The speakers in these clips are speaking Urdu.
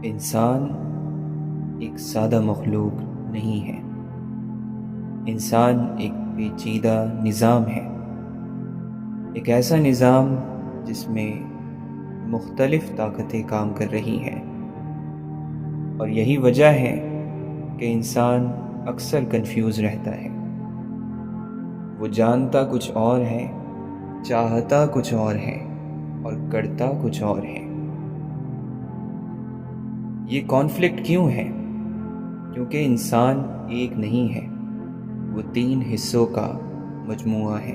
انسان ایک سادہ مخلوق نہیں ہے۔ انسان ایک پیچیدہ نظام ہے، ایک ایسا نظام جس میں مختلف طاقتیں کام کر رہی ہیں، اور یہی وجہ ہے کہ انسان اکثر کنفیوز رہتا ہے۔ وہ جانتا کچھ اور ہے، چاہتا کچھ اور ہے، اور کرتا کچھ اور ہے۔ یہ کانفلکٹ کیوں ہے؟ کیونکہ انسان ایک نہیں ہے، وہ 3 حصوں کا مجموعہ ہے۔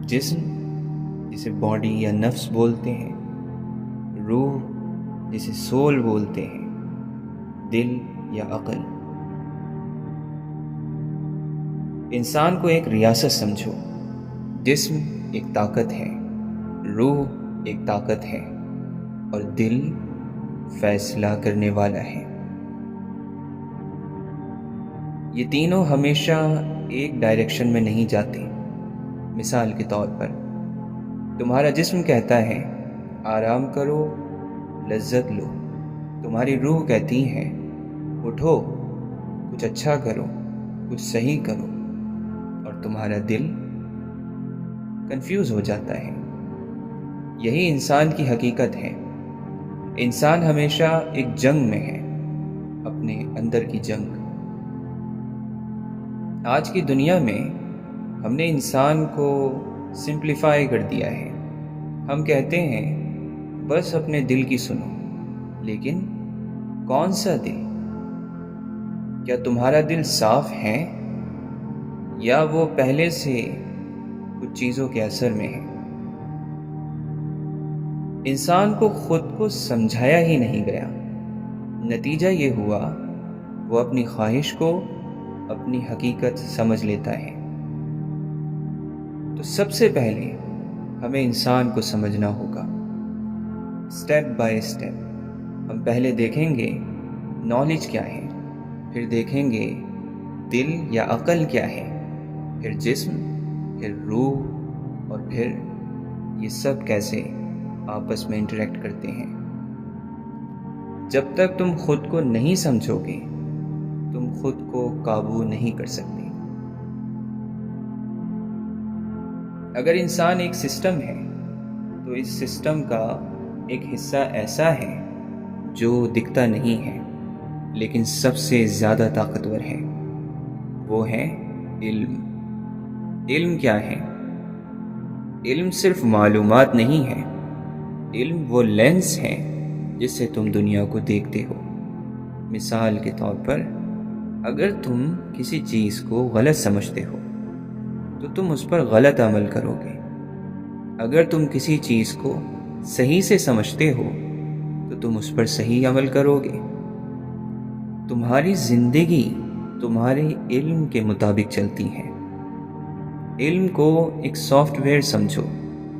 جسم، جسے باڈی یا نفس بولتے ہیں، روح، جسے سول بولتے ہیں، دل یا عقل۔ انسان کو ایک ریاست سمجھو۔ جسم ایک طاقت ہے، روح ایک طاقت ہے، اور دل فیصلہ کرنے والا ہے۔ یہ تینوں ہمیشہ ایک ڈائریکشن میں نہیں جاتے۔ مثال کے طور پر تمہارا جسم کہتا ہے آرام کرو، لذت لو۔ تمہاری روح کہتی ہے اٹھو، کچھ اچھا کرو، کچھ صحیح کرو۔ اور تمہارا دل کنفیوز ہو جاتا ہے۔ یہی انسان کی حقیقت ہے۔ انسان ہمیشہ ایک جنگ میں ہے، اپنے اندر کی جنگ۔ آج کی دنیا میں ہم نے انسان کو سمپلیفائی کر دیا ہے۔ ہم کہتے ہیں بس اپنے دل کی سنو، لیکن کون سا دل؟ کیا تمہارا دل صاف ہے، یا وہ پہلے سے کچھ چیزوں کے اثر میں ہے؟ انسان کو خود کو سمجھایا ہی نہیں گیا۔ نتیجہ یہ ہوا وہ اپنی خواہش کو اپنی حقیقت سمجھ لیتا ہے۔ تو سب سے پہلے ہمیں انسان کو سمجھنا ہوگا، سٹیپ بائی سٹیپ۔ ہم پہلے دیکھیں گے نالج کیا ہے، پھر دیکھیں گے دل یا عقل کیا ہے، پھر جسم، پھر روح، اور پھر یہ سب کیسے آپس میں انٹریکٹ کرتے ہیں۔ جب تک تم خود کو نہیں سمجھو گے، تم خود کو قابو نہیں کر سکتے۔ اگر انسان ایک سسٹم ہے، تو اس سسٹم کا ایک حصہ ایسا ہے جو دکھتا نہیں ہے لیکن سب سے زیادہ طاقتور ہے۔ وہ ہے علم۔ علم کیا ہے؟ علم صرف معلومات نہیں ہے۔ علم وہ لینس ہے جس سے تم دنیا کو دیکھتے ہو۔ مثال کے طور پر اگر تم کسی چیز کو غلط سمجھتے ہو تو تم اس پر غلط عمل کرو گے۔ اگر تم کسی چیز کو صحیح سے سمجھتے ہو تو تم اس پر صحیح عمل کرو گے۔ تمہاری زندگی تمہارے علم کے مطابق چلتی ہے۔ علم کو ایک سافٹ ویئر سمجھو،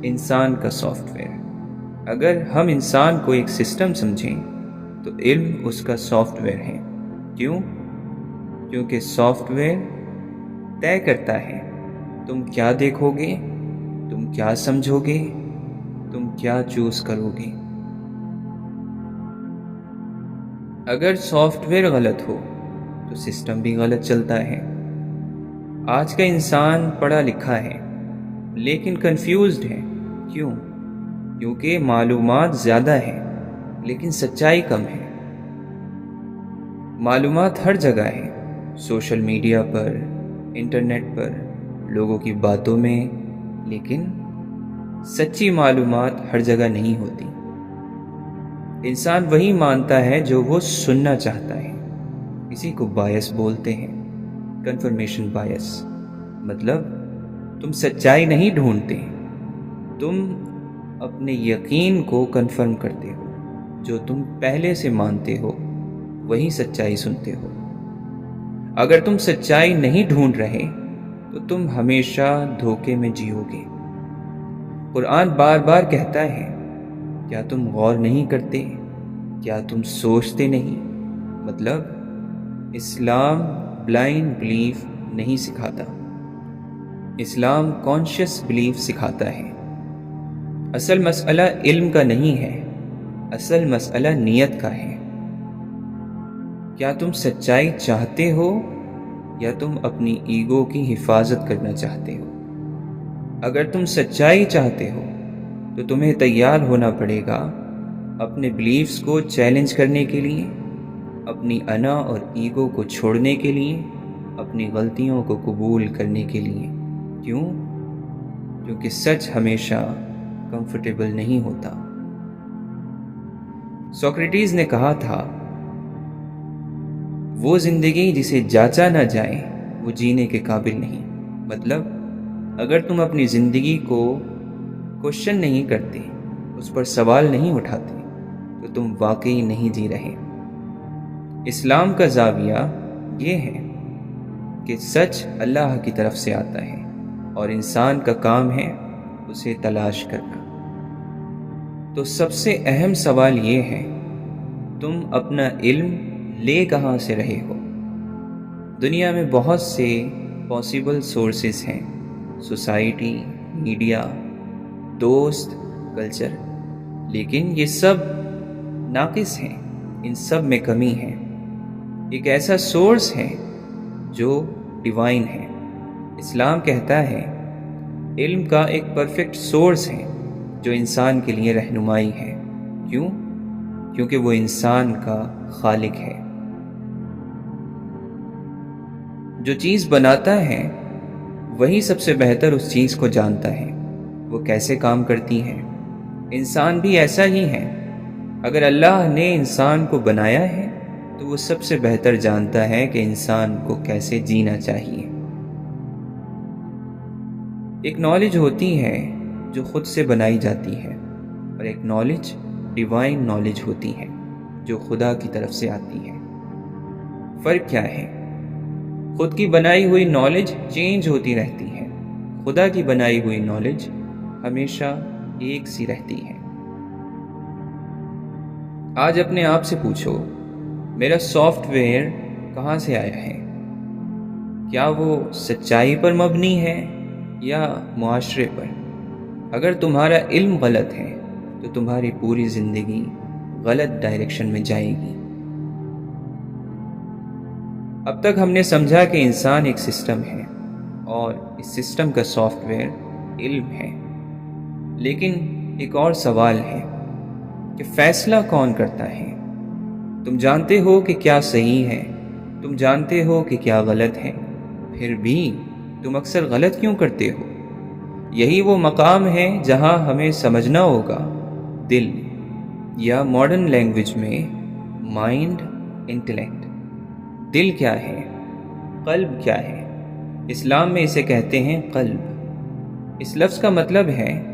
انسان کا سافٹ ویئر۔ اگر ہم انسان کو ایک سسٹم سمجھیں تو علم اس کا سافٹ ویئر ہے۔ کیوں؟ کیونکہ سافٹ ویئر طے کرتا ہے تم کیا دیکھو گے، تم کیا سمجھو گے، تم کیا چوز کرو گے۔ اگر سافٹ ویئر غلط ہو تو سسٹم بھی غلط چلتا ہے۔ آج کا انسان پڑھا لکھا ہے لیکن کنفیوزڈ ہے۔ کیوں؟ کیونکہ معلومات زیادہ ہیں لیکن سچائی کم ہے۔ معلومات ہر جگہ ہے، سوشل میڈیا پر، انٹرنیٹ پر، لوگوں کی باتوں میں، لیکن سچی معلومات ہر جگہ نہیں ہوتی۔ انسان وہی مانتا ہے جو وہ سننا چاہتا ہے۔ اسی کو بایس بولتے ہیں، کنفرمیشن بایس۔ مطلب تم سچائی نہیں ڈھونڈتے، تم اپنے یقین کو کنفرم کرتے ہو۔ جو تم پہلے سے مانتے ہو وہی سچائی سنتے ہو۔ اگر تم سچائی نہیں ڈھونڈ رہے تو تم ہمیشہ دھوکے میں جیو گے۔ قرآن بار بار کہتا ہے کیا تم غور نہیں کرتے، کیا تم سوچتے نہیں؟ مطلب اسلام بلائنڈ بلیف نہیں سکھاتا، اسلام کانشیس بلیف سکھاتا ہے۔ اصل مسئلہ علم کا نہیں ہے، اصل مسئلہ نیت کا ہے۔ کیا تم سچائی چاہتے ہو یا تم اپنی ایگو کی حفاظت کرنا چاہتے ہو؟ اگر تم سچائی چاہتے ہو تو تمہیں تیار ہونا پڑے گا اپنے بلیفز کو چیلنج کرنے کے لیے، اپنی انا اور ایگو کو چھوڑنے کے لیے، اپنی غلطیوں کو قبول کرنے کے لیے۔ کیوں؟ کیونکہ سچ ہمیشہ کمفرٹیبل نہیں ہوتا۔ سوکریٹیز نے کہا تھا، وہ زندگی جسے جانچا نہ جائے وہ جینے کے قابل نہیں۔ مطلب اگر تم اپنی زندگی کو کوشچن نہیں کرتے، اس پر سوال نہیں اٹھاتے، تو تم واقعی نہیں جی رہے۔ اسلام کا زاویہ یہ ہے کہ سچ اللہ کی طرف سے آتا ہے اور انسان کا کام ہے اسے تلاش کرنا۔ تو سب سے اہم سوال یہ ہے، تم اپنا علم لے کہاں سے رہے ہو؟ دنیا میں بہت سے پاسبل سورسز ہیں، سوسائٹی، میڈیا، دوست، کلچر، لیکن یہ سب ناقص ہیں، ان سب میں کمی ہے۔ ایک ایسا سورس ہے جو ڈیوائن ہے۔ اسلام کہتا ہے علم کا ایک پرفیکٹ سورس ہے جو انسان کے لیے رہنمائی ہے۔ کیوں؟ کیونکہ وہ انسان کا خالق ہے۔ جو چیز بناتا ہے وہی سب سے بہتر اس چیز کو جانتا ہے، وہ کیسے کام کرتی ہے۔ انسان بھی ایسا ہی ہے۔ اگر اللہ نے انسان کو بنایا ہے تو وہ سب سے بہتر جانتا ہے کہ انسان کو کیسے جینا چاہیے۔ ایک نالج ہوتی ہے جو خود سے بنائی جاتی ہے، اور ایک نالج ڈیوائن نالج ہوتی ہے جو خدا کی طرف سے آتی ہے۔ فرق کیا ہے؟ خود کی بنائی ہوئی نالج چینج ہوتی رہتی ہے، خدا کی بنائی ہوئی نالج ہمیشہ ایک سی رہتی ہے۔ آج اپنے آپ سے پوچھو، میرا سافٹ ویئر کہاں سے آیا ہے؟ کیا وہ سچائی پر مبنی ہے یا معاشرے پر؟ اگر تمہارا علم غلط ہے تو تمہاری پوری زندگی غلط ڈائریکشن میں جائے گی۔ اب تک ہم نے سمجھا کہ انسان ایک سسٹم ہے اور اس سسٹم کا سافٹ ویئر علم ہے، لیکن ایک اور سوال ہے کہ فیصلہ کون کرتا ہے؟ تم جانتے ہو کہ کیا صحیح ہے، تم جانتے ہو کہ کیا غلط ہے، پھر بھی تم اکثر غلط کیوں کرتے ہو؟ یہی وہ مقام ہے جہاں ہمیں سمجھنا ہوگا دل، یا ماڈرن لینگویج میں مائنڈ، انٹلیکٹ۔ دل کیا ہے؟ قلب کیا ہے؟ اسلام میں اسے کہتے ہیں قلب۔ اس لفظ کا مطلب ہے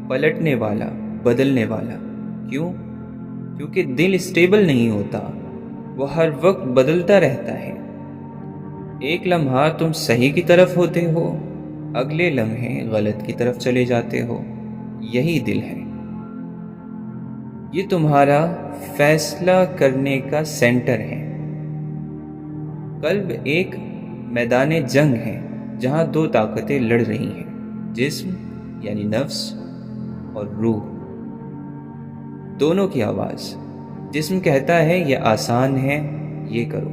پلٹنے والا، بدلنے والا۔ کیوں؟ کیونکہ دل اسٹیبل نہیں ہوتا، وہ ہر وقت بدلتا رہتا ہے۔ ایک لمحہ تم صحیح کی طرف ہوتے ہو، اگلے لمحے غلط کی طرف چلے جاتے ہو۔ یہی دل ہے۔ یہ تمہارا فیصلہ کرنے کا سینٹر ہے۔ قلب ایک میدان جنگ ہے جہاں دو طاقتیں لڑ رہی ہیں، جسم یعنی نفس اور روح۔ دونوں کی آواز۔ جسم کہتا ہے یہ آسان ہے، یہ کرو۔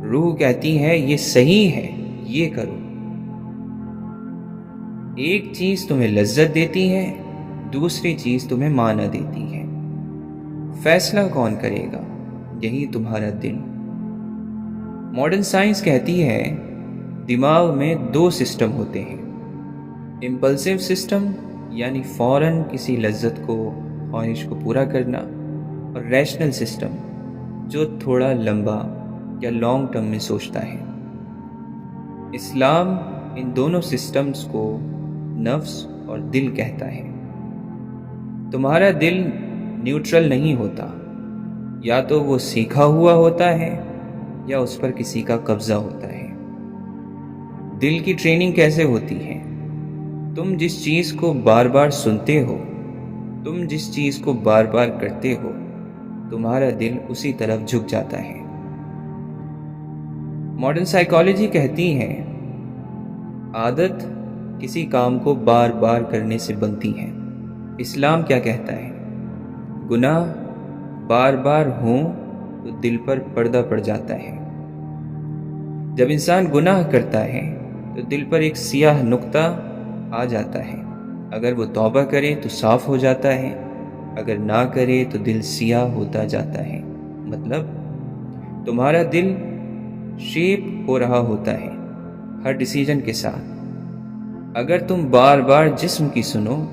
روح کہتی ہے یہ صحیح ہے، یہ کرو۔ ایک چیز تمہیں لذت دیتی ہے، دوسری چیز تمہیں معنی دیتی ہے۔ فیصلہ کون کرے گا؟ یہی تمہارا دل۔ ماڈرن سائنس کہتی ہے دماغ میں دو سسٹم ہوتے ہیں، امپلسیو سسٹم یعنی فوراً کسی لذت کو، خواہش کو پورا کرنا، اور ریشنل سسٹم جو تھوڑا لمبا یا لانگ ٹرم میں سوچتا ہے۔ اسلام ان دونوں سسٹمز کو نفس اور دل کہتا ہے۔ تمہارا دل نیوٹرل نہیں ہوتا، یا تو وہ سیکھا ہوا ہوتا ہے یا اس پر کسی کا قبضہ ہوتا ہے۔ دل کی ٹریننگ کیسے ہوتی ہے؟ تم جس چیز کو بار بار سنتے ہو، تم جس چیز کو بار بار کرتے ہو، تمہارا دل اسی طرف جھک جاتا ہے۔ ماڈرن سائیکالوجی کہتی ہے عادت کسی کام کو بار بار کرنے سے بنتی ہے۔ اسلام کیا کہتا ہے؟ گناہ بار بار ہوں تو دل پر پردہ پڑ جاتا ہے۔ جب انسان گناہ کرتا ہے تو دل پر ایک سیاہ نقطہ آ جاتا ہے۔ اگر وہ توبہ کرے تو صاف ہو جاتا ہے، اگر نہ کرے تو دل سیاہ ہوتا جاتا ہے۔ مطلب تمہارا دل شیپ ہو رہا ہوتا ہے ہر ڈیسیجن کے ساتھ۔ اگر تم بار بار جسم کی سنو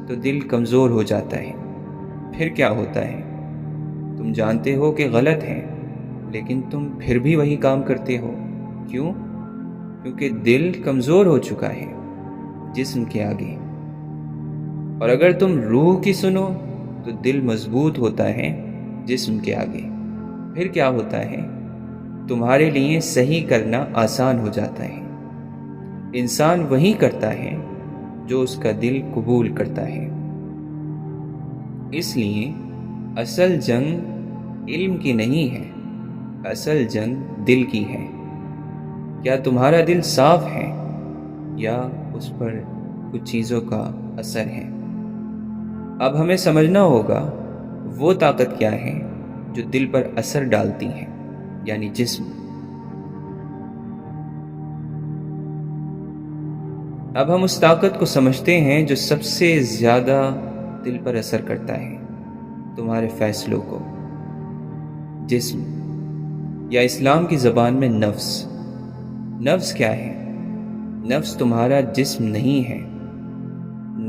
تو دل کمزور ہو جاتا ہے۔ پھر کیا ہوتا ہے؟ تم جانتے ہو کہ غلط ہے، لیکن تم پھر بھی وہی کام کرتے ہو۔ کیوں؟ کیونکہ دل کمزور ہو چکا ہے جسم کے آگے۔ اور اگر تم روح کی سنو تو دل مضبوط ہوتا ہے جسم کے آگے۔ پھر کیا ہوتا ہے؟ تمہارے لیے صحیح کرنا آسان ہو جاتا ہے۔ انسان وہی کرتا ہے جو اس کا دل قبول کرتا ہے۔ اس لیے اصل جنگ علم کی نہیں ہے، اصل جنگ دل کی ہے۔ کیا تمہارا دل صاف ہے یا اس پر کچھ چیزوں کا اثر ہے؟ اب ہمیں سمجھنا ہوگا وہ طاقت کیا ہے جو دل پر اثر ڈالتی ہے، یعنی جسم۔ اب ہم اس طاقت کو سمجھتے ہیں جو سب سے زیادہ دل پر اثر کرتا ہے، تمہارے فیصلوں کو۔ جسم، یا اسلام کی زبان میں نفس۔ نفس کیا ہے؟ نفس تمہارا جسم نہیں ہے۔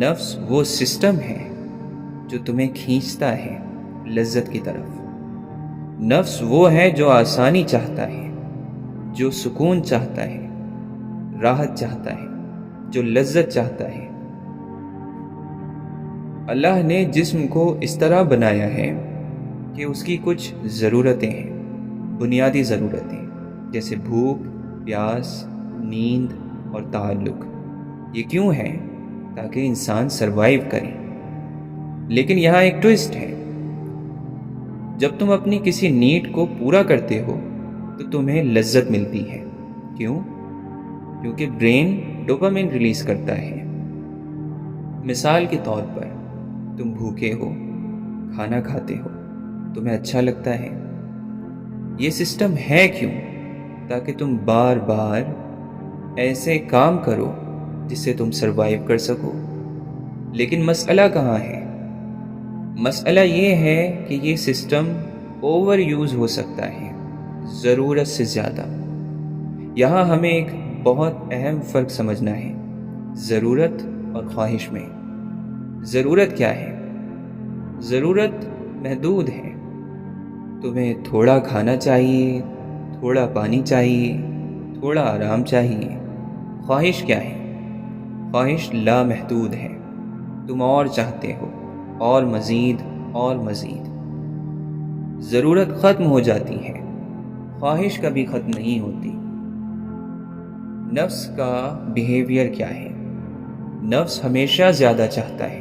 نفس وہ سسٹم ہے جو تمہیں کھینچتا ہے لذت کی طرف۔ نفس وہ ہے جو آسانی چاہتا ہے، جو سکون چاہتا ہے، راحت چاہتا ہے، جو لذت چاہتا ہے۔ اللہ نے جسم کو اس طرح بنایا ہے کہ اس کی کچھ ضرورتیں ہیں، بنیادی ضرورتیں، جیسے بھوک، پیاس، نیند اور تعلق۔ یہ کیوں ہے؟ تاکہ انسان سروائیو کرے۔ لیکن یہاں ایک ٹوسٹ ہے۔ جب تم اپنی کسی نیڈ کو پورا کرتے ہو تو تمہیں لذت ملتی ہے۔ کیوں؟ کیونکہ برین ڈوپامین ریلیز کرتا ہے۔ مثال کے طور پر تم بھوکے ہو، کھانا کھاتے ہو، تمہیں اچھا لگتا ہے۔ یہ سسٹم ہے کیوں؟ تاکہ تم بار بار ایسے کام کرو جس سے تم سروائیو کر سکو۔ لیکن مسئلہ کہاں ہے؟ مسئلہ یہ ہے کہ یہ سسٹم اوور یوز ہو سکتا ہے، ضرورت سے زیادہ۔ یہاں ہمیں ایک بہت اہم فرق سمجھنا ہے، ضرورت اور خواہش میں۔ ضرورت کیا ہے؟ ضرورت محدود ہے۔ تمہیں تھوڑا کھانا چاہیے، تھوڑا پانی چاہیے، تھوڑا آرام چاہیے۔ خواہش کیا ہے؟ خواہش لامحدود ہے۔ تم اور چاہتے ہو، اور مزید اور مزید۔ ضرورت ختم ہو جاتی ہے، خواہش کبھی ختم نہیں ہوتی۔ نفس کا بیہیویئر کیا ہے؟ نفس ہمیشہ زیادہ چاہتا ہے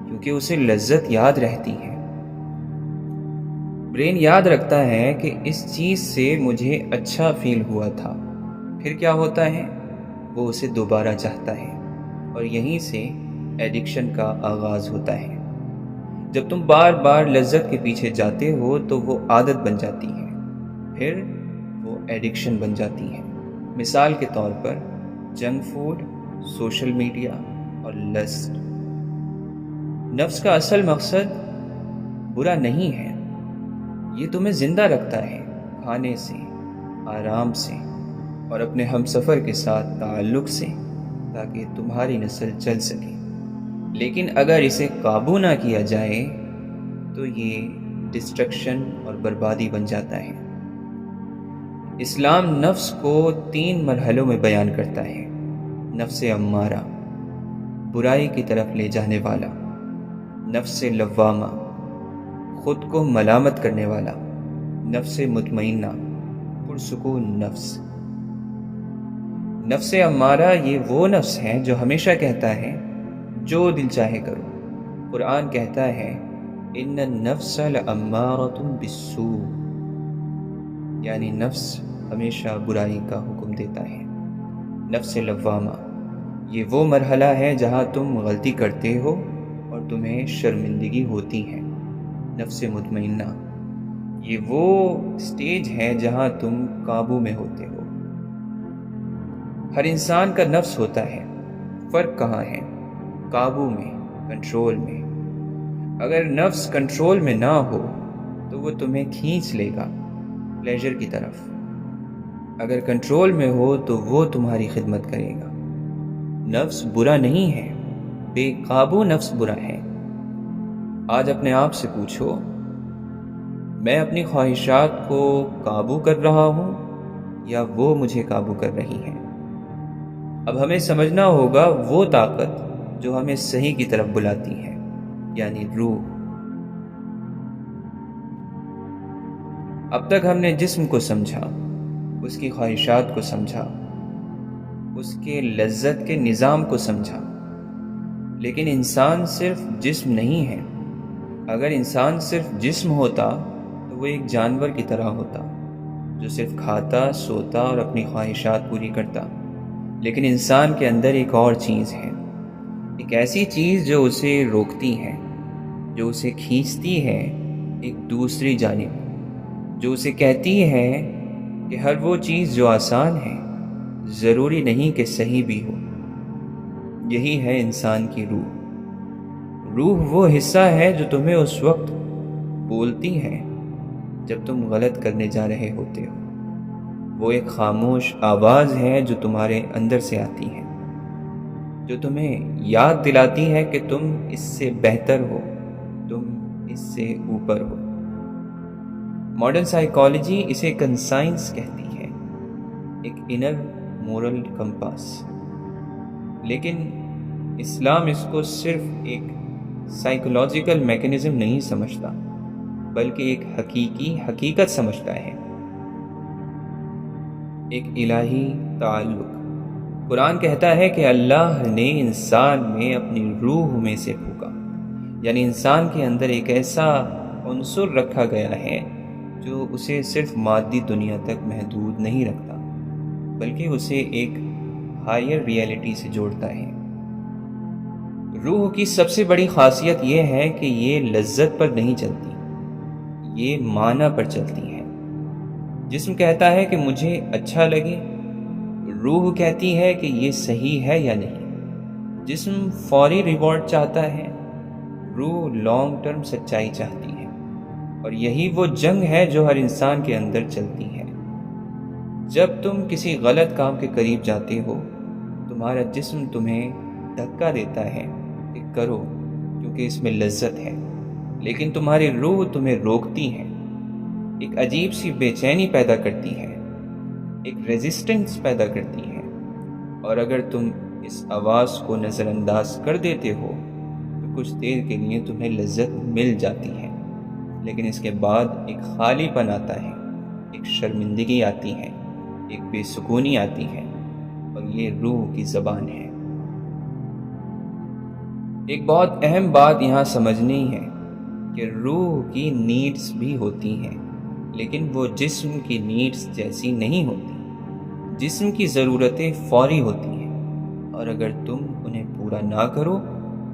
کیونکہ اسے لذت یاد رہتی ہے۔ برین یاد رکھتا ہے کہ اس چیز سے مجھے اچھا فیل ہوا تھا۔ پھر کیا ہوتا ہے؟ وہ اسے دوبارہ چاہتا ہے، اور یہیں سے ایڈکشن کا آغاز ہوتا ہے۔ جب تم بار بار لذت کے پیچھے جاتے ہو تو وہ عادت بن جاتی ہے، پھر وہ ایڈکشن بن جاتی ہے۔ مثال کے طور پر جنک فوڈ، سوشل میڈیا اور لسٹ۔ نفس کا اصل مقصد برا نہیں ہے، یہ تمہیں زندہ رکھتا ہے، کھانے سے، آرام سے اور اپنے ہم سفر کے ساتھ تعلق سے، تاکہ تمہاری نسل چل سکے۔ لیکن اگر اسے قابو نہ کیا جائے تو یہ ڈسٹرکشن اور بربادی بن جاتا ہے۔ اسلام نفس کو 3 مرحلوں میں بیان کرتا ہے۔ نفس امارہ، برائی کی طرف لے جانے والا۔ نفس لوامہ، خود کو ملامت کرنے والا۔ نفس مطمئنہ، پرسکون نفس۔ نفس امارہ یہ وہ نفس ہے جو ہمیشہ کہتا ہے جو دل چاہے کرو۔ قرآن کہتا ہے ان النفس لامارۃ بالسوء، یعنی نفس ہمیشہ برائی کا حکم دیتا ہے۔ نفس لوامہ یہ وہ مرحلہ ہے جہاں تم غلطی کرتے ہو اور تمہیں شرمندگی ہوتی ہے۔ نفس مطمئنہ یہ وہ سٹیج ہے جہاں تم قابو میں ہوتے ہو۔ ہر انسان کا نفس ہوتا ہے، فرق کہاں ہے؟ قابو میں، کنٹرول میں۔ اگر نفس کنٹرول میں نہ ہو تو وہ تمہیں کھینچ لے گا پلیجر کی طرف، اگر کنٹرول میں ہو تو وہ تمہاری خدمت کرے گا۔ نفس برا نہیں ہے، بے قابو نفس برا ہے۔ آج اپنے آپ سے پوچھو، میں اپنی خواہشات کو قابو کر رہا ہوں یا وہ مجھے قابو کر رہی ہیں؟ اب ہمیں سمجھنا ہوگا وہ طاقت جو ہمیں صحیح کی طرف بلاتی ہے، یعنی روح۔ اب تک ہم نے جسم کو سمجھا، اس کی خواہشات کو سمجھا، اس کے لذت کے نظام کو سمجھا، لیکن انسان صرف جسم نہیں ہے۔ اگر انسان صرف جسم ہوتا تو وہ ایک جانور کی طرح ہوتا جو صرف کھاتا، سوتا اور اپنی خواہشات پوری کرتا۔ لیکن انسان کے اندر ایک اور چیز ہے، ایک ایسی چیز جو اسے روکتی ہے، جو اسے کھینچتی ہے ایک دوسری جانب، جو اسے کہتی ہے کہ ہر وہ چیز جو آسان ہے ضروری نہیں کہ صحیح بھی ہو۔ یہی ہے انسان کی روح۔ روح وہ حصہ ہے جو تمہیں اس وقت بولتی ہے جب تم غلط کرنے جا رہے ہوتے ہو۔ وہ ایک خاموش آواز ہے جو تمہارے اندر سے آتی ہے، جو تمہیں یاد دلاتی ہے کہ تم اس سے بہتر ہو، تم اس سے اوپر ہو۔ ماڈرن سائیکالوجی اسے کنسائنس کہتی ہے، ایک انر مورل کمپاس، لیکن اسلام اس کو صرف ایک سائیکولوجیکل میکینزم نہیں سمجھتا، بلکہ ایک حقیقی حقیقت سمجھتا ہے، ایک الہی تعلق۔ قرآن کہتا ہے کہ اللہ نے انسان میں اپنی روح میں سے پھونکا، یعنی انسان کے اندر ایک ایسا عنصر رکھا گیا ہے جو اسے صرف مادی دنیا تک محدود نہیں رکھتا، بلکہ اسے ایک ہائر ریئلٹی سے جوڑتا ہے۔ روح کی سب سے بڑی خاصیت یہ ہے کہ یہ لذت پر نہیں چلتی، یہ معنی پر چلتی ہے۔ جسم کہتا ہے کہ مجھے اچھا لگے، روح کہتی ہے کہ یہ صحیح ہے یا نہیں۔ جسم فوری ریوارڈ چاہتا ہے، روح لانگ ٹرم سچائی چاہتی ہے، اور یہی وہ جنگ ہے جو ہر انسان کے اندر چلتی ہے۔ جب تم کسی غلط کام کے قریب جاتے ہو، تمہارا جسم تمہیں دھکا دیتا ہے کہ کرو کیونکہ اس میں لذت ہے، لیکن تمہاری روح تمہیں روکتی ہے، ایک عجیب سی بے چینی پیدا کرتی ہے، ایک ریزسٹنس پیدا کرتی ہے، اور اگر تم اس آواز کو نظر انداز کر دیتے ہو تو کچھ دیر کے لیے تمہیں لذت مل جاتی ہے، لیکن اس کے بعد ایک خالی پن آتا ہے، ایک شرمندگی آتی ہے، ایک بے سکونی آتی ہے، اور یہ روح کی زبان ہے۔ ایک بہت اہم بات یہاں سمجھنی ہے کہ روح کی نیڈز بھی ہوتی ہیں، لیکن وہ جسم کی نیڈز جیسی نہیں ہوتی۔ جسم کی ضرورتیں فوری ہوتی ہیں، اور اگر تم انہیں پورا نہ کرو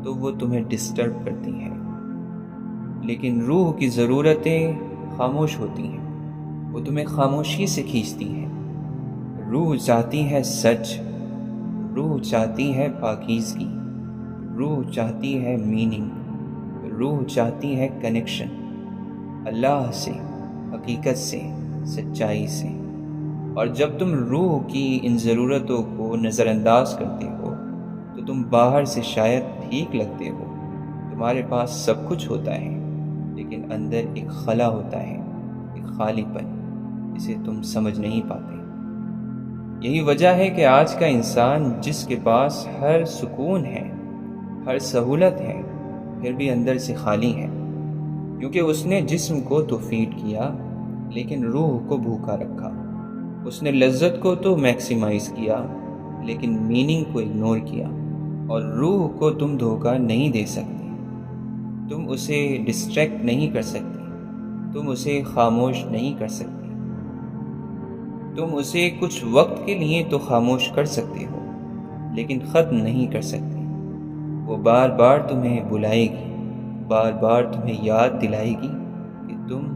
تو وہ تمہیں ڈسٹرب کرتی ہیں، لیکن روح کی ضرورتیں خاموش ہوتی ہیں، وہ تمہیں خاموشی سے کھینچتی ہیں۔ روح چاہتی ہے سچ، روح چاہتی ہے پاکیزگی، روح چاہتی ہے میننگ، روح چاہتی ہے کنیکشن اللہ سے، حقیقت سے، سچائی سے۔ اور جب تم روح کی ان ضرورتوں کو نظر انداز کرتے ہو تو تم باہر سے شاید ٹھیک لگتے ہو، تمہارے پاس سب کچھ ہوتا ہے، لیکن اندر ایک خلا ہوتا ہے، ایک خالی پن، جسے تم سمجھ نہیں پاتے۔ یہی وجہ ہے کہ آج کا انسان جس کے پاس ہر سکون ہے، ہر سہولت ہے، پھر بھی اندر سے خالی ہے، کیونکہ اس نے جسم کو تو فیڈ کیا لیکن روح کو بھوکا رکھا۔ اس نے لذت کو تو میکسیمائز کیا لیکن میننگ کو اگنور کیا، اور روح کو تم دھوکہ نہیں دے سکتے، تم اسے ڈسٹریکٹ نہیں کر سکتے، تم اسے خاموش نہیں کر سکتے۔ تم اسے کچھ وقت کے لیے تو خاموش کر سکتے ہو، لیکن ختم نہیں کر سکتے۔ وہ بار بار تمہیں بلائے گی، بار بار تمہیں یاد دلائے گی کہ تم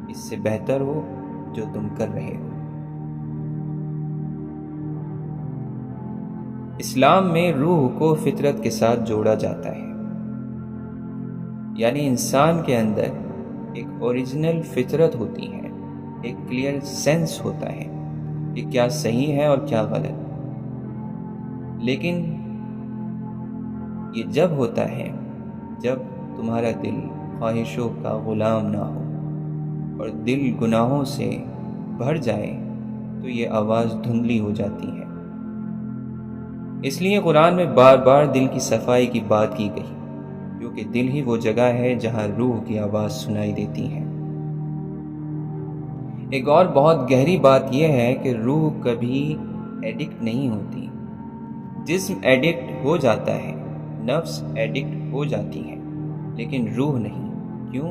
اس سے بہتر ہو جو تم کر رہے ہو۔ اسلام میں روح کو فطرت کے ساتھ جوڑا جاتا ہے، یعنی انسان کے اندر ایک اوریجنل فطرت ہوتی ہے، ایک کلیئر سینس ہوتا ہے کہ کیا صحیح ہے اور کیا غلط۔ لیکن یہ جب ہوتا ہے جب تمہارا دل خواہشوں کا غلام نہ ہو اور دل گناہوں سے بھر جائے تو یہ آواز دھندلی ہو جاتی ہے۔ اس لیے قرآن میں بار بار دل کی صفائی کی بات کی گئی، کیونکہ دل ہی وہ جگہ ہے جہاں روح کی آواز سنائی دیتی ہے۔ ایک اور بہت گہری بات یہ ہے کہ روح کبھی ایڈکٹ نہیں ہوتی۔ جسم ایڈکٹ ہو جاتا ہے، نفس ایڈکٹ ہو جاتی ہے، لیکن روح نہیں۔ کیوں؟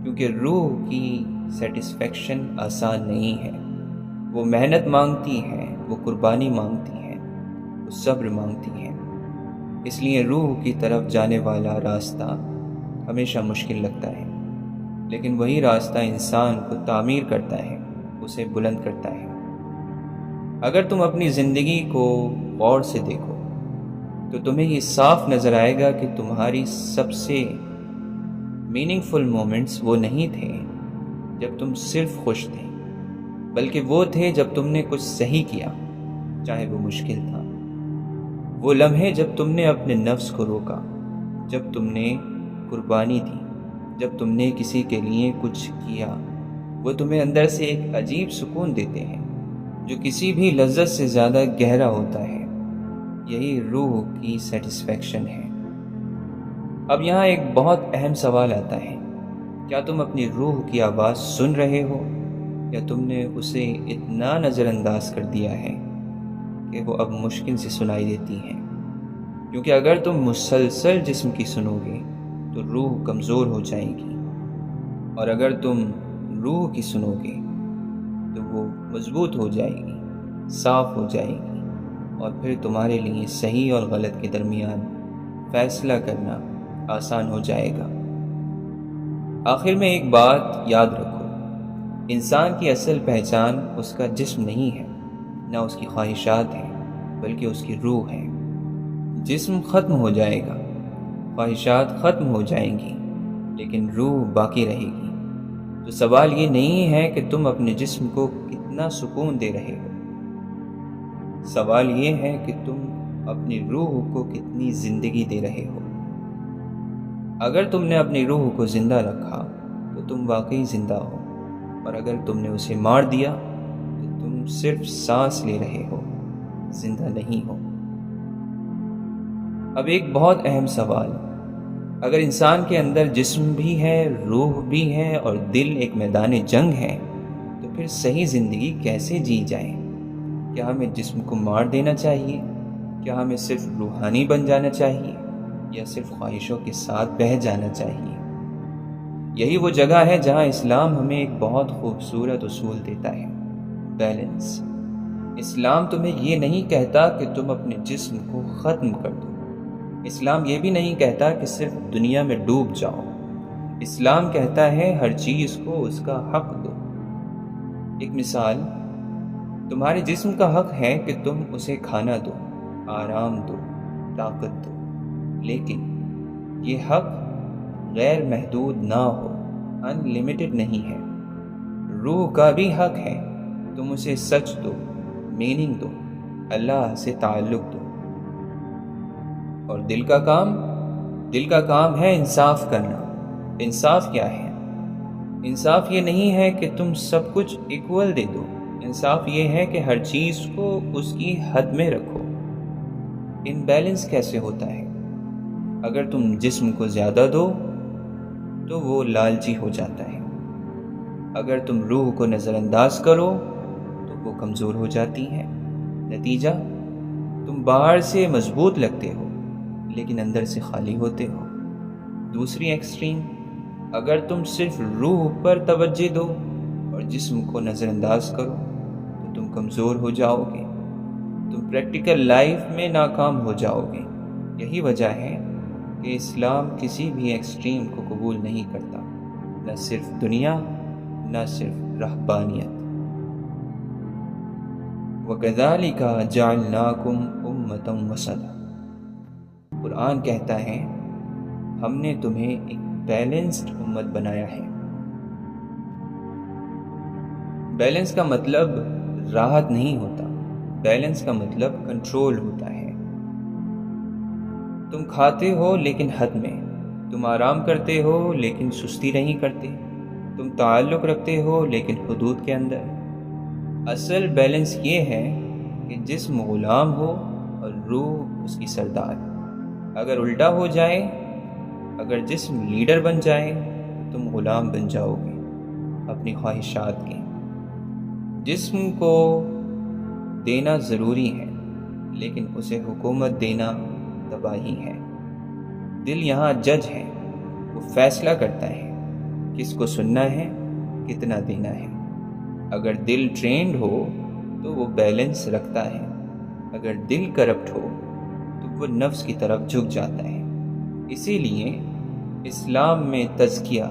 کیونکہ روح کی سیٹسفیکشن آسان نہیں ہے، وہ محنت مانگتی ہے، وہ قربانی مانگتی ہے، وہ صبر مانگتی ہے۔ اس لیے روح کی طرف جانے والا راستہ ہمیشہ مشکل لگتا ہے، لیکن وہی راستہ انسان کو تعمیر کرتا ہے، اسے بلند کرتا ہے۔ اگر تم اپنی زندگی کو غور سے دیکھو تو تمہیں یہ صاف نظر آئے گا کہ تمہاری سب سے میننگ فل مومنٹس وہ نہیں تھے جب تم صرف خوش تھے، بلکہ وہ تھے جب تم نے کچھ صحیح کیا، چاہے وہ مشکل تھا۔ وہ لمحے جب تم نے اپنے نفس کو روکا، جب تم نے قربانی دی، جب تم نے کسی کے لیے کچھ کیا، وہ تمہیں اندر سے ایک عجیب سکون دیتے ہیں جو کسی بھی لذت سے زیادہ گہرا ہوتا ہے۔ یہی روح کی سیٹسفیکشن ہے۔ اب یہاں ایک بہت اہم سوال آتا ہے، کیا تم اپنی روح کی آواز سن رہے ہو یا تم نے اسے اتنا نظر انداز کر دیا ہے کہ وہ اب مشکل سے سنائی دیتی ہے؟ کیونکہ اگر تم مسلسل جسم کی سنو گے تو روح کمزور ہو جائے گی، اور اگر تم روح کی سنو گے تو وہ مضبوط ہو جائے گی، صاف ہو جائے گی، اور پھر تمہارے لیے صحیح اور غلط کے درمیان فیصلہ کرنا آسان ہو جائے گا۔ آخر میں ایک بات یاد رکھو، انسان کی اصل پہچان اس کا جسم نہیں ہے، نہ اس کی خواہشات ہیں، بلکہ اس کی روح ہے۔ جسم ختم ہو جائے گا، خواہشات ختم ہو جائیں گی، لیکن روح باقی رہے گی۔ تو سوال یہ نہیں ہے کہ تم اپنے جسم کو کتنا سکون دے رہے ہو، سوال یہ ہے کہ تم اپنی روح کو کتنی زندگی دے رہے ہو۔ اگر تم نے اپنی روح کو زندہ رکھا تو تم واقعی زندہ ہو، اور اگر تم نے اسے مار دیا تو تم صرف سانس لے رہے ہو، زندہ نہیں ہو۔ اب ایک بہت اہم سوال، اگر انسان کے اندر جسم بھی ہے، روح بھی ہے اور دل ایک میدان جنگ ہے، تو پھر صحیح زندگی کیسے جی جائے؟ کیا ہمیں جسم کو مار دینا چاہیے؟ کیا ہمیں صرف روحانی بن جانا چاہیے، یا صرف خواہشوں کے ساتھ بہہ جانا چاہیے؟ یہی وہ جگہ ہے جہاں اسلام ہمیں ایک بہت خوبصورت اصول دیتا ہے، بیلنس۔ اسلام تمہیں یہ نہیں کہتا کہ تم اپنے جسم کو ختم کر دو، اسلام یہ بھی نہیں کہتا کہ صرف دنیا میں ڈوب جاؤ۔ اسلام کہتا ہے ہر چیز کو اس کا حق دو۔ ایک مثال، تمہارے جسم کا حق ہے کہ تم اسے کھانا دو، آرام دو، طاقت دو، لیکن یہ حق غیر محدود نہ ہو، ان لمیٹڈ نہیں ہے۔ روح کا بھی حق ہے، تم اسے سچ دو، میننگ دو، اللہ سے تعلق دو۔ اور دل کا کام ہے انصاف کرنا۔ انصاف کیا ہے؟ انصاف یہ نہیں ہے کہ تم سب کچھ ایکول دے دو، انصاف یہ ہے کہ ہر چیز کو اس کی حد میں رکھو۔ ان بیلنس کیسے ہوتا ہے؟ اگر تم جسم کو زیادہ دو تو وہ لالچی ہو جاتا ہے، اگر تم روح کو نظر انداز کرو تو وہ کمزور ہو جاتی ہے۔ نتیجہ، تم باہر سے مضبوط لگتے ہو لیکن اندر سے خالی ہوتے ہو۔ دوسری ایکسٹریم، اگر تم صرف روح پر توجہ دو اور جسم کو نظر انداز کرو تو تم کمزور ہو جاؤ گے، تم پریکٹیکل لائف میں ناکام ہو جاؤ گے۔ یہی وجہ ہے کہ اسلام کسی بھی ایکسٹریم کو قبول نہیں کرتا، نہ صرف دنیا، نہ صرف رہبانیت۔ وَكَذَلِكَ جَعَلْنَاكُمْ أُمَّةً وَسَطًا، قرآن کہتا ہے ہم نے تمہیں ایک بیلنسڈ امت بنایا ہے۔ بیلنس کا مطلب راحت نہیں ہوتا، بیلنس کا مطلب کنٹرول ہوتا ہے۔ تم کھاتے ہو لیکن حد میں، تم آرام کرتے ہو لیکن سستی نہیں کرتے، تم تعلق رکھتے ہو لیکن حدود کے اندر۔ اصل بیلنس یہ ہے کہ جسم غلام ہو اور روح اس کی سردار۔ اگر الٹا ہو جائے، اگر جسم لیڈر بن جائے تو تم غلام بن جاؤ گے اپنی خواہشات کے۔ جسم کو دینا ضروری ہے لیکن اسے حکومت دینا تباہی ہے۔ دل یہاں جج ہے، وہ فیصلہ کرتا ہے کس کو سننا ہے، کتنا دینا ہے۔ اگر دل ٹرینڈ ہو تو وہ بیلنس رکھتا ہے، اگر دل کرپٹ ہو تو وہ نفس کی طرف جھک جاتا ہے۔ اسی لیے اسلام میں تزکیہ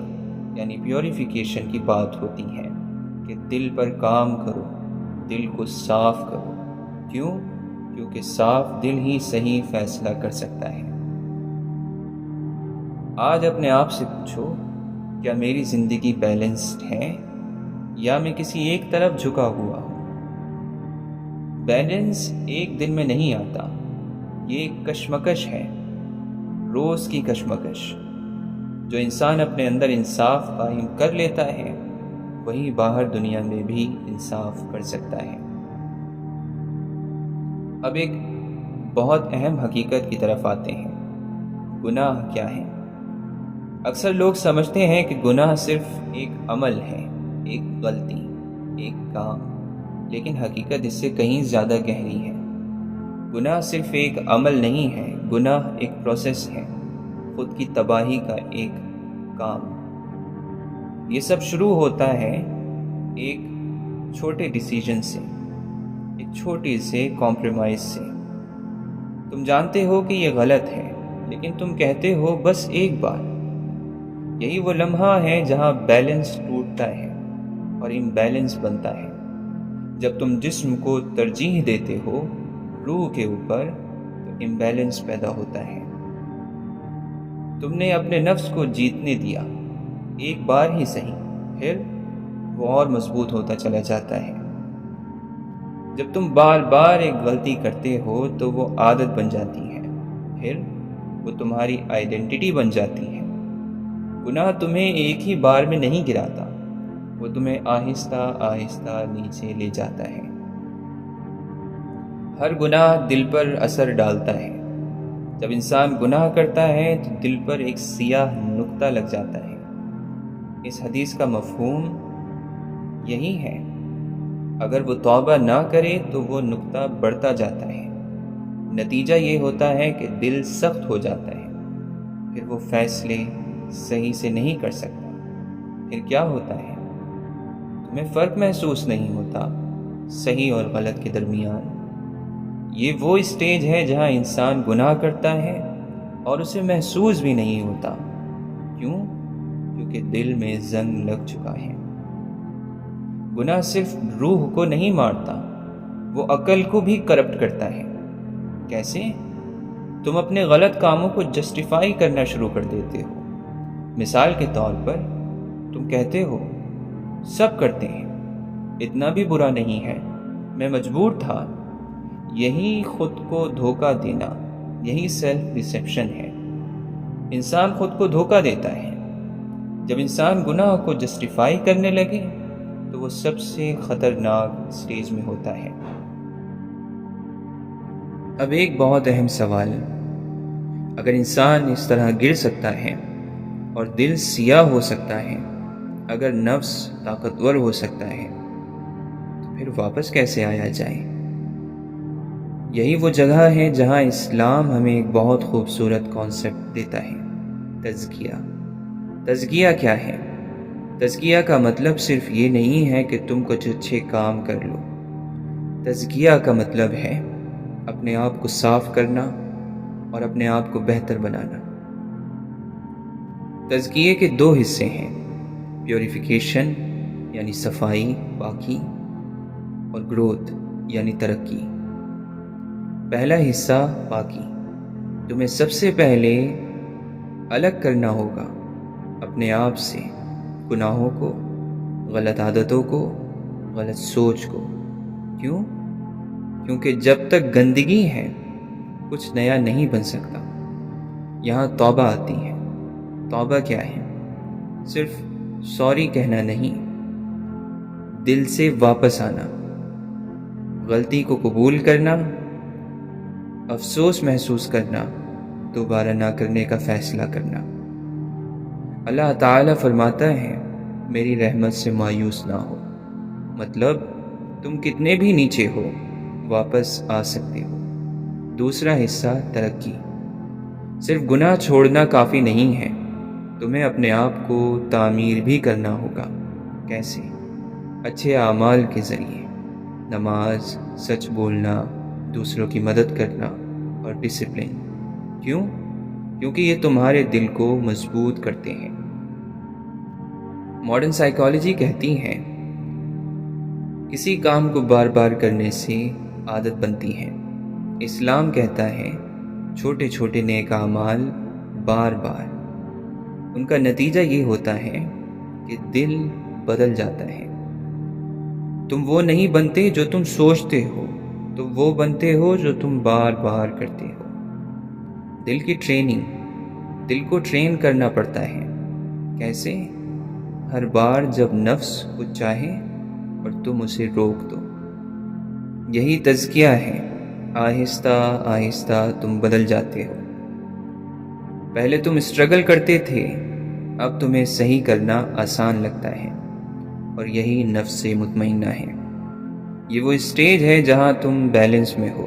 یعنی پیوریفیکیشن کی بات ہوتی ہے کہ دل پر کام کرو، دل کو صاف کرو۔ کیوں؟ کیونکہ صاف دل ہی صحیح فیصلہ کر سکتا ہے۔ آج اپنے آپ سے پوچھو، کیا میری زندگی بیلنسڈ ہے یا میں کسی ایک طرف جھکا ہوا ہوں؟ بیلنس ایک دن میں نہیں آتا، یہ ایک کشمکش ہے، روز کی کشمکش۔ جو انسان اپنے اندر انصاف قائم کر لیتا ہے وہی باہر دنیا میں بھی انصاف کر سکتا ہے۔ اب ایک بہت اہم حقیقت کی طرف آتے ہیں، گناہ کیا ہے؟ اکثر لوگ سمجھتے ہیں کہ گناہ صرف ایک عمل ہے، ایک غلطی، ایک کام، لیکن حقیقت اس سے کہیں زیادہ گہری ہے۔ گناہ صرف ایک عمل نہیں ہے، گناہ ایک پروسیس ہے، خود کی تباہی کا ایک کام۔ یہ سب شروع ہوتا ہے ایک چھوٹے ڈیسیجن سے، ایک چھوٹی سے کمپرومائز سے۔ تم جانتے ہو کہ یہ غلط ہے لیکن تم کہتے ہو بس ایک بار۔ یہی وہ لمحہ ہے جہاں بیلنس ٹوٹتا ہے اور امبیلنس بنتا ہے۔ جب تم جسم کو ترجیح دیتے ہو روح کے اوپر تو امبیلنس پیدا ہوتا ہے۔ تم نے اپنے نفس کو جیتنے دیا، ایک بار ہی صحیح، پھر وہ اور مضبوط ہوتا چلا جاتا ہے۔ جب تم بار بار ایک غلطی کرتے ہو تو وہ عادت بن جاتی ہے، پھر وہ تمہاری آئیڈینٹی بن جاتی ہے۔ گناہ تمہیں ایک ہی بار میں نہیں گراتا، وہ تمہیں آہستہ آہستہ نیچے لے جاتا ہے۔ ہر گناہ دل پر اثر ڈالتا ہے۔ جب انسان گناہ کرتا ہے تو دل پر ایک سیاہ نقطہ لگ جاتا ہے۔ اس حدیث کا مفہوم یہی ہے، اگر وہ توبہ نہ کرے تو وہ نقطہ بڑھتا جاتا ہے۔ نتیجہ یہ ہوتا ہے کہ دل سخت ہو جاتا ہے، پھر وہ فیصلے صحیح سے نہیں کر سکتا۔ پھر کیا ہوتا ہے؟ تمہیں فرق محسوس نہیں ہوتا صحیح اور غلط کے درمیان۔ یہ وہ اسٹیج ہے جہاں انسان گناہ کرتا ہے اور اسے محسوس بھی نہیں ہوتا۔ کیوں؟ کیونکہ دل میں زنگ لگ چکا ہے۔ گناہ صرف روح کو نہیں مارتا، وہ عقل کو بھی کرپٹ کرتا ہے۔ کیسے؟ تم اپنے غلط کاموں کو جسٹیفائی کرنا شروع کر دیتے ہو۔ مثال کے طور پر تم کہتے ہو سب کرتے ہیں، اتنا بھی برا نہیں ہے، میں مجبور تھا۔ یہی خود کو دھوکہ دینا، یہی سیلف ڈسیپشن ہے۔ انسان خود کو دھوکہ دیتا ہے۔ جب انسان گناہ کو جسٹیفائی کرنے لگے تو وہ سب سے خطرناک سٹیج میں ہوتا ہے۔ اب ایک بہت اہم سوال، اگر انسان اس طرح گر سکتا ہے اور دل سیاہ ہو سکتا ہے، اگر نفس طاقتور ہو سکتا ہے تو پھر واپس کیسے آیا جائے؟ یہی وہ جگہ ہے جہاں اسلام ہمیں ایک بہت خوبصورت کانسیپٹ دیتا ہے، تزکیہ۔ تزکیہ کیا ہے؟ تزکیہ کا مطلب صرف یہ نہیں ہے کہ تم کچھ اچھے کام کر لو۔ تزکیہ کا مطلب ہے اپنے آپ کو صاف کرنا اور اپنے آپ کو بہتر بنانا۔ تزکیے کے دو حصے ہیں، پیوریفیکیشن یعنی صفائی، پاکی، اور گروتھ یعنی ترقی۔ پہلا حصہ پاکی۔ تمہیں سب سے پہلے الگ کرنا ہوگا اپنے آپ سے گناہوں کو، غلط عادتوں کو، غلط سوچ کو۔ کیوں؟ کیونکہ جب تک گندگی ہے کچھ نیا نہیں بن سکتا۔ یہاں توبہ آتی ہے۔ توبہ کیا ہے؟ صرف سوری کہنا نہیں، دل سے واپس آنا، غلطی کو قبول کرنا، افسوس محسوس کرنا، دوبارہ نہ کرنے کا فیصلہ کرنا۔ اللہ تعالیٰ فرماتا ہے میری رحمت سے مایوس نہ ہو، مطلب تم کتنے بھی نیچے ہو واپس آ سکتے ہو۔ دوسرا حصہ ترقی۔ صرف گناہ چھوڑنا کافی نہیں ہے، تمہیں اپنے آپ کو تعمیر بھی کرنا ہوگا۔ کیسے؟ اچھے اعمال کے ذریعے، نماز، سچ بولنا، دوسروں کی مدد کرنا اور ڈسپلن۔ کیوں؟ کیونکہ یہ تمہارے دل کو مضبوط کرتے ہیں۔ ماڈرن سائیکالوجی کہتی ہے کسی کام کو بار بار کرنے سے عادت بنتی ہے۔ اسلام کہتا ہے چھوٹے چھوٹے نیک اعمال بار بار، ان کا نتیجہ یہ ہوتا ہے کہ دل بدل جاتا ہے۔ تم وہ نہیں بنتے جو تم سوچتے ہو، تم وہ بنتے ہو جو تم بار بار کرتے ہو۔ دل کی ٹریننگ۔ دل کو ٹرین کرنا پڑتا ہے۔ کیسے؟ ہر بار جب نفس کچھ چاہے اور تم اسے روک دو۔ یہی تزکیہ ہے۔ آہستہ آہستہ تم بدل جاتے ہو۔ پہلے تم اسٹرگل کرتے تھے، اب تمہیں صحیح کرنا آسان لگتا ہے، اور یہی نفس مطمئنہ ہے۔ یہ وہ اسٹیج ہے جہاں تم بیلنس میں ہو۔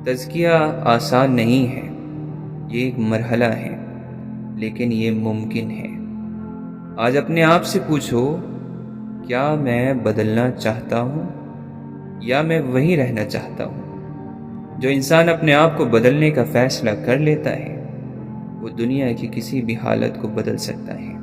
تزکیہ آسان نہیں ہے، یہ ایک مرحلہ ہے، لیکن یہ ممکن ہے۔ آج اپنے آپ سے پوچھو، کیا میں بدلنا چاہتا ہوں یا میں وہی رہنا چاہتا ہوں؟ جو انسان اپنے آپ کو بدلنے کا فیصلہ کر لیتا ہے وہ دنیا کی کسی بھی حالت کو بدل سکتا ہے۔